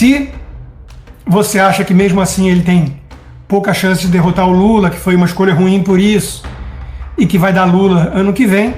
Se você acha que mesmo assim ele tem pouca chance de derrotar o Lula, que foi uma escolha ruim por isso, e que vai dar Lula ano que vem,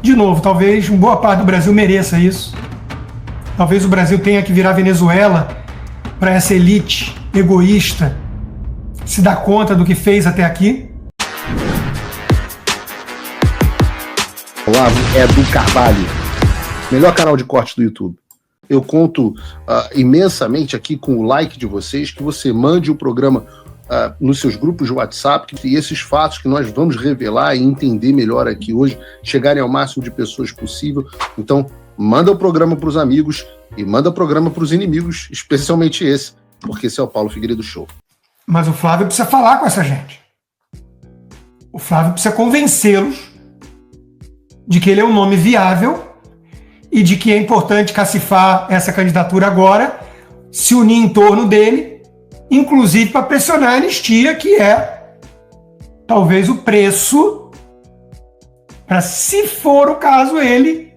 de novo, talvez boa parte do Brasil mereça isso. Talvez o Brasil tenha que virar Venezuela para essa elite egoísta se dar conta do que fez até aqui. Olavo é do Carvalho, melhor canal de corte do YouTube. Eu conto imensamente aqui com o like de vocês, que você mande o programa nos seus grupos de WhatsApp, e esses fatos que nós vamos revelar e entender melhor aqui hoje, chegarem ao máximo de pessoas possível. Então, manda o programa para os amigos e manda o programa para os inimigos, especialmente esse, porque esse é o Paulo Figueiredo Show. Mas o Flávio precisa falar com essa gente. O Flávio precisa convencê-los de que ele é um nome viável e de que é importante cacifar essa candidatura agora, se unir em torno dele, inclusive para pressionar a anistia, que é talvez o preço para, se for o caso, ele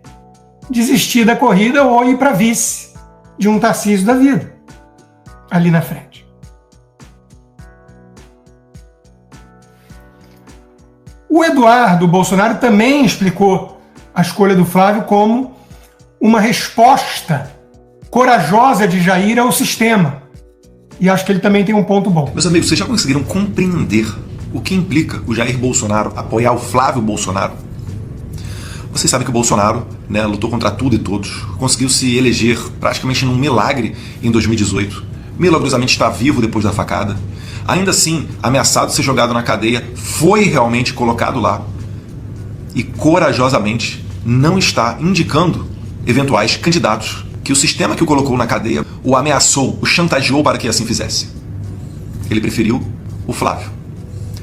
desistir da corrida ou ir para vice de um Tarcísio da vida ali na frente. O Eduardo Bolsonaro também explicou a escolha do Flávio como uma resposta corajosa de Jair ao sistema. E acho que ele também tem um ponto bom. Meus amigos, vocês já conseguiram compreender o que implica o Jair Bolsonaro apoiar o Flávio Bolsonaro? Vocês sabem que o Bolsonaro, lutou contra tudo e todos, conseguiu se eleger praticamente num milagre em 2018. Milagrosamente está vivo depois da facada. Ainda assim, ameaçado de ser jogado na cadeia, foi realmente colocado lá. E corajosamente não está indicando eventuais candidatos que o sistema que o colocou na cadeia o ameaçou, o chantageou para que assim fizesse. Ele preferiu o Flávio,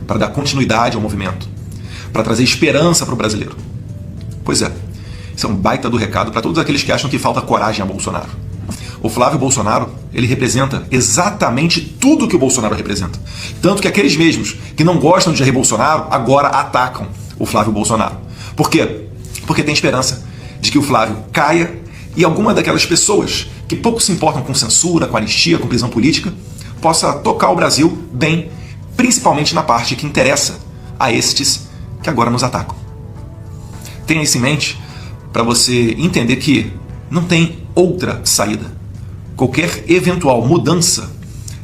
para dar continuidade ao movimento, para trazer esperança para o brasileiro. Pois é, isso é um baita do recado para todos aqueles que acham que falta coragem a Bolsonaro. O Flávio Bolsonaro, ele representa exatamente tudo que o Bolsonaro representa. Tanto que aqueles mesmos que não gostam de Jair Bolsonaro agora atacam o Flávio Bolsonaro. Por quê? Porque tem esperança de que o Flávio caia e alguma daquelas pessoas que pouco se importam com censura, com anistia, com prisão política, possa tocar o Brasil bem, principalmente na parte que interessa a estes que agora nos atacam. Tenha isso em mente para você entender que não tem outra saída. Qualquer eventual mudança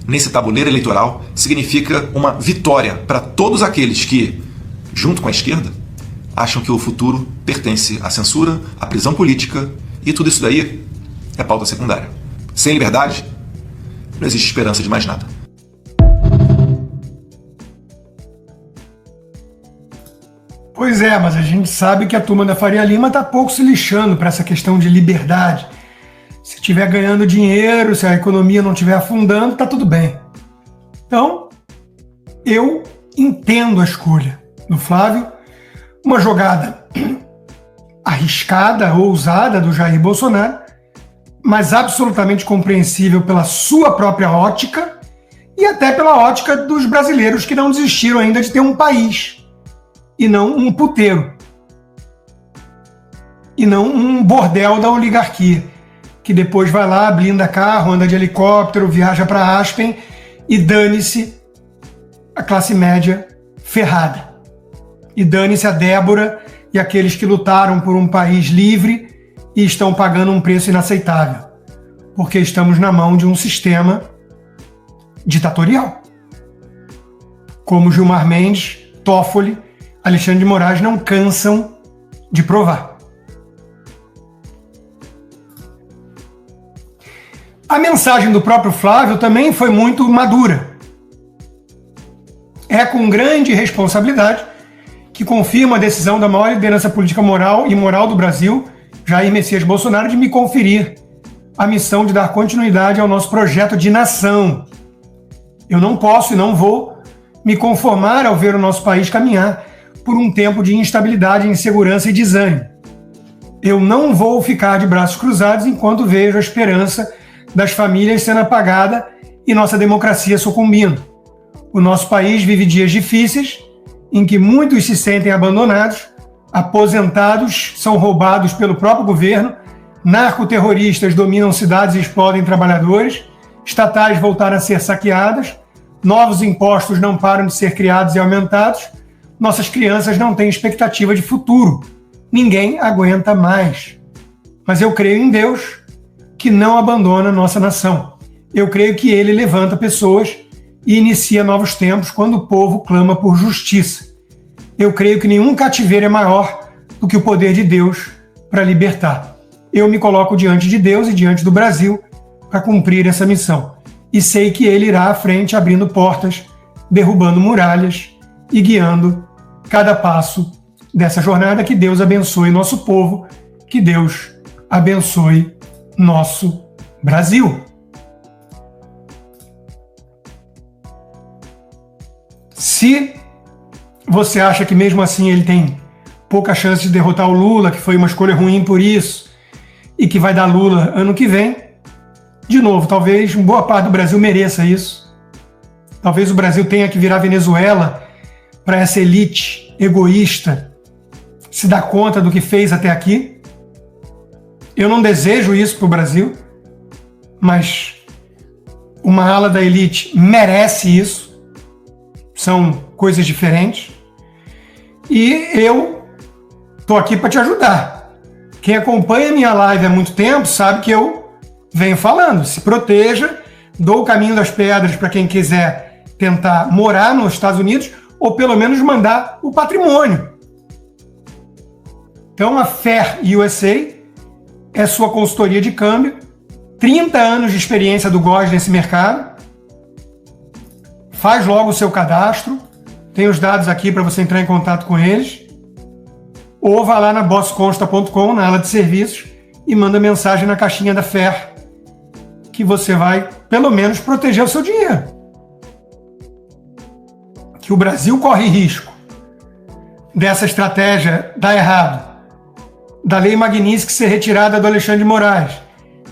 nesse tabuleiro eleitoral significa uma vitória para todos aqueles que, junto com a esquerda, acham que o futuro pertence à censura, à prisão política, e tudo isso daí é pauta secundária. Sem liberdade, não existe esperança de mais nada. Pois é, mas a gente sabe que a turma da Faria Lima está pouco se lixando para essa questão de liberdade. Se estiver ganhando dinheiro, se a economia não estiver afundando, está tudo bem. Então, eu entendo a escolha do Flávio, uma jogada arriscada, ousada do Jair Bolsonaro, mas absolutamente compreensível pela sua própria ótica e até pela ótica dos brasileiros que não desistiram ainda de ter um país e não um puteiro e não um bordel da oligarquia que depois vai lá, blinda carro, anda de helicóptero, viaja para Aspen e dane-se a classe média ferrada. E dane-se a Débora e aqueles que lutaram por um país livre e estão pagando um preço inaceitável, porque estamos na mão de um sistema ditatorial. Como Gilmar Mendes, Toffoli, Alexandre de Moraes não cansam de provar. A mensagem do próprio Flávio também foi muito madura. É com grande responsabilidade que confirma a decisão da maior liderança política moral e moral do Brasil, Jair Messias Bolsonaro, de me conferir a missão de dar continuidade ao nosso projeto de nação. Eu não posso e não vou me conformar ao ver o nosso país caminhar por um tempo de instabilidade, insegurança e desânimo. Eu não vou ficar de braços cruzados enquanto vejo a esperança das famílias sendo apagada e nossa democracia sucumbindo. O nosso país vive dias difíceis, em que muitos se sentem abandonados, aposentados são roubados pelo próprio governo, narcoterroristas dominam cidades e explodem trabalhadores, estatais voltaram a ser saqueadas, novos impostos não param de ser criados e aumentados, nossas crianças não têm expectativa de futuro. Ninguém aguenta mais. Mas eu creio em Deus, que não abandona nossa nação. Eu creio que Ele levanta pessoas e inicia novos tempos quando o povo clama por justiça. Eu creio que nenhum cativeiro é maior do que o poder de Deus para libertar. Eu me coloco diante de Deus e diante do Brasil para cumprir essa missão. E sei que Ele irá à frente, abrindo portas, derrubando muralhas e guiando cada passo dessa jornada. Que Deus abençoe nosso povo, que Deus abençoe nosso Brasil. Se você acha que mesmo assim ele tem pouca chance de derrotar o Lula, que foi uma escolha ruim por isso, e que vai dar Lula ano que vem, de novo, talvez boa parte do Brasil mereça isso. Talvez o Brasil tenha que virar Venezuela para essa elite egoísta se dar conta do que fez até aqui. Eu não desejo isso para o Brasil, mas uma ala da elite merece isso. São coisas diferentes. E eu estou aqui para te ajudar. Quem acompanha minha live há muito tempo sabe que eu venho falando. Se proteja, dou o caminho das pedras para quem quiser tentar morar nos Estados Unidos ou pelo menos mandar o patrimônio. Então a Fair USA é sua consultoria de câmbio, 30 anos de experiência do GOS nesse mercado. Faz logo o seu cadastro, tem os dados aqui para você entrar em contato com eles, ou vá lá na bossconsta.com, na ala de serviços, e manda mensagem na caixinha da Fair, que você vai, pelo menos, proteger o seu dinheiro. Que o Brasil corre risco dessa estratégia dar errado, da Lei Magnitsky ser retirada do Alexandre de Moraes,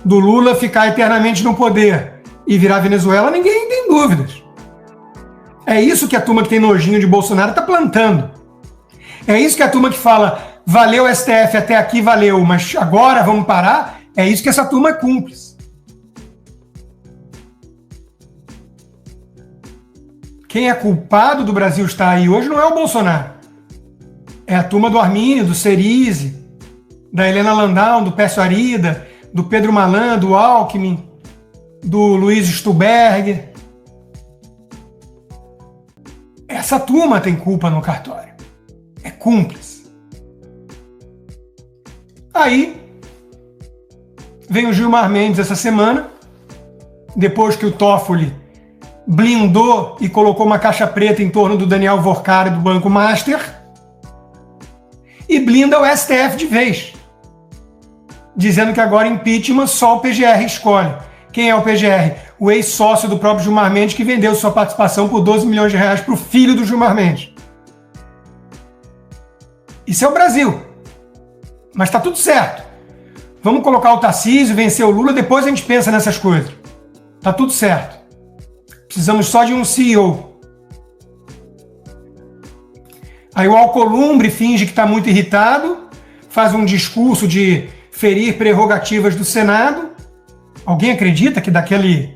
do Lula ficar eternamente no poder e virar Venezuela, ninguém tem dúvidas. É isso que a turma que tem nojinho de Bolsonaro está plantando. É isso que a turma que fala, valeu STF, até aqui valeu, mas agora vamos parar, é isso que essa turma é cúmplice. Quem é culpado do Brasil estar aí hoje não é o Bolsonaro. É a turma do Arminio, do Cerise, da Helena Landau, do Pécio Arida, do Pedro Malan, do Alckmin, do Luiz Stuberg. Essa turma tem culpa no cartório. É cúmplice. Aí, vem o Gilmar Mendes essa semana, depois que o Toffoli blindou e colocou uma caixa preta em torno do Daniel Vorkari do Banco Master, e blinda o STF de vez, dizendo que agora impeachment só o PGR escolhe. Quem é o PGR? O ex-sócio do próprio Gilmar Mendes, que vendeu sua participação por 12 milhões de reais para o filho do Gilmar Mendes. Isso é o Brasil. Mas está tudo certo. Vamos colocar o Tarcísio, vencer o Lula, depois a gente pensa nessas coisas. Está tudo certo. Precisamos só de um CEO. Aí o Alcolumbre finge que está muito irritado, faz um discurso de ferir prerrogativas do Senado. Alguém acredita que daquele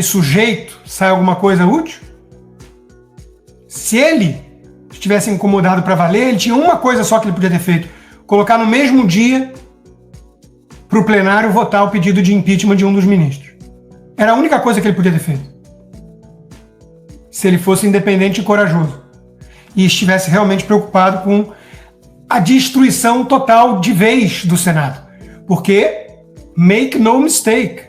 sujeito sai alguma coisa útil? Se ele estivesse incomodado para valer, ele tinha uma coisa só que ele podia ter feito: colocar no mesmo dia para o plenário votar o pedido de impeachment de um dos ministros. Era a única coisa que ele podia ter feito. Se ele fosse independente e corajoso e estivesse realmente preocupado com a destruição total de vez do Senado. Porque, make no mistake,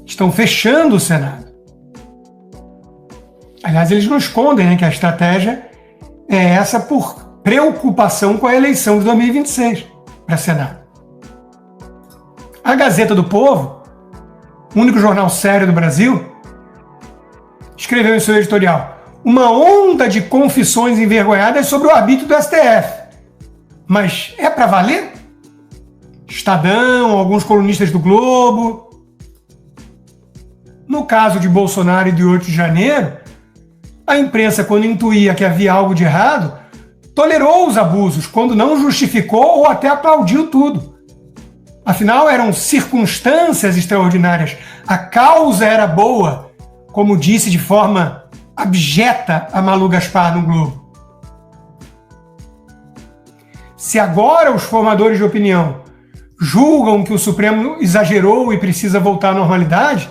estão fechando o Senado. Aliás, eles não escondem, né, que a estratégia é essa por preocupação com a eleição de 2026 para Senado. A Gazeta do Povo, o único jornal sério do Brasil, escreveu em seu editorial: uma onda de confissões envergonhadas sobre o arbítrio do STF. Mas é para valer? Estadão, alguns colunistas do Globo. No caso de Bolsonaro e de 8 de janeiro, a imprensa, quando intuía que havia algo de errado, tolerou os abusos, quando não justificou ou até aplaudiu tudo. Afinal, eram circunstâncias extraordinárias. A causa era boa, como disse de forma abjeta a Malu Gaspar no Globo. Se agora os formadores de opinião julgam que o Supremo exagerou e precisa voltar à normalidade,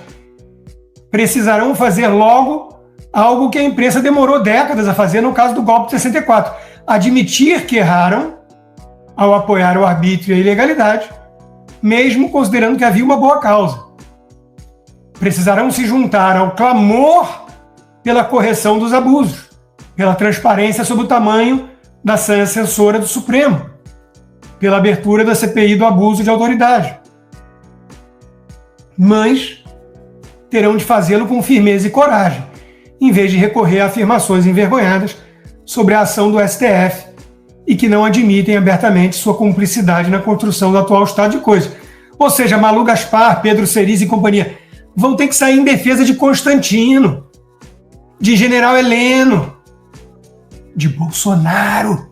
precisarão fazer logo algo que a imprensa demorou décadas a fazer no caso do golpe de 64. Admitir que erraram ao apoiar o arbítrio e a ilegalidade, mesmo considerando que havia uma boa causa. Precisarão se juntar ao clamor pela correção dos abusos, pela transparência sobre o tamanho da sanha censora do Supremo, pela abertura da CPI do abuso de autoridade. Mas terão de fazê-lo com firmeza e coragem, em vez de recorrer a afirmações envergonhadas sobre a ação do STF e que não admitem abertamente sua cumplicidade na construção do atual estado de coisas. Ou seja, Malu Gaspar, Pedro Cerise e companhia vão ter que sair em defesa de Constantino, de General Heleno, de Bolsonaro.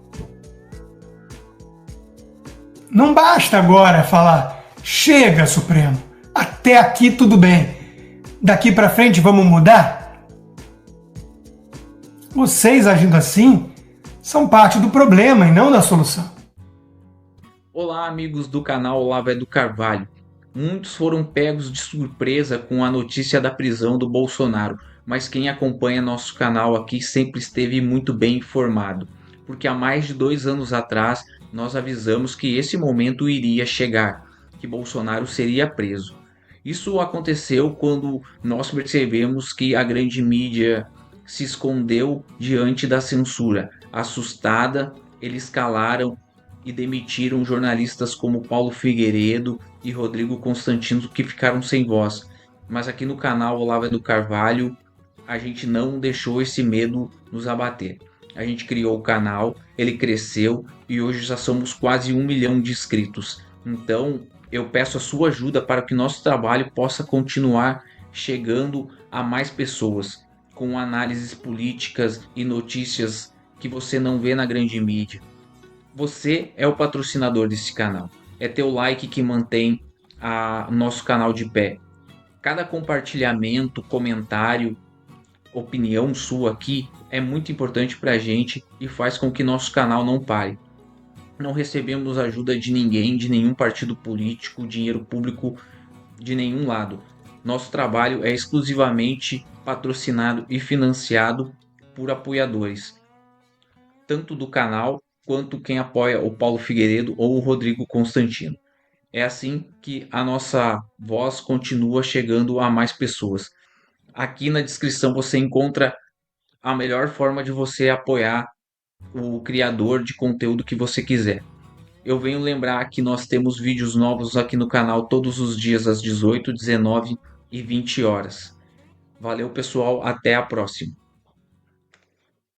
Não basta agora falar, chega, Supremo, até aqui tudo bem, daqui para frente vamos mudar? Vocês agindo assim são parte do problema e não da solução. Olá, amigos do canal Olavo do Carvalho. Muitos foram pegos de surpresa com a notícia da prisão do Bolsonaro, mas quem acompanha nosso canal aqui sempre esteve muito bem informado, porque há mais de 2 anos atrás nós avisamos que esse momento iria chegar, que Bolsonaro seria preso. Isso aconteceu quando nós percebemos que a grande mídia se escondeu diante da censura. Assustada, eles calaram e demitiram jornalistas como Paulo Figueiredo e Rodrigo Constantino, que ficaram sem voz. Mas aqui no canal Olavo do Carvalho, a gente não deixou esse medo nos abater. A gente criou o canal, ele cresceu e hoje já somos quase 1 milhão de inscritos. Então eu peço a sua ajuda para que nosso trabalho possa continuar chegando a mais pessoas, com análises políticas e notícias que você não vê na grande mídia. Você é o patrocinador desse canal. É teu like que mantém nosso canal de pé. Cada compartilhamento, comentário, opinião sua aqui é muito importante para a gente e faz com que nosso canal não pare. Não recebemos ajuda de ninguém, de nenhum partido político, dinheiro público de nenhum lado. Nosso trabalho é exclusivamente patrocinado e financiado por apoiadores, tanto do canal quanto quem apoia o Paulo Figueiredo ou o Rodrigo Constantino. É assim que a nossa voz continua chegando a mais pessoas. Aqui na descrição você encontra a melhor forma de você apoiar o criador de conteúdo que você quiser. Eu venho lembrar que nós temos vídeos novos aqui no canal todos os dias às 18, 19 e 20 horas. Valeu, pessoal, até a próxima.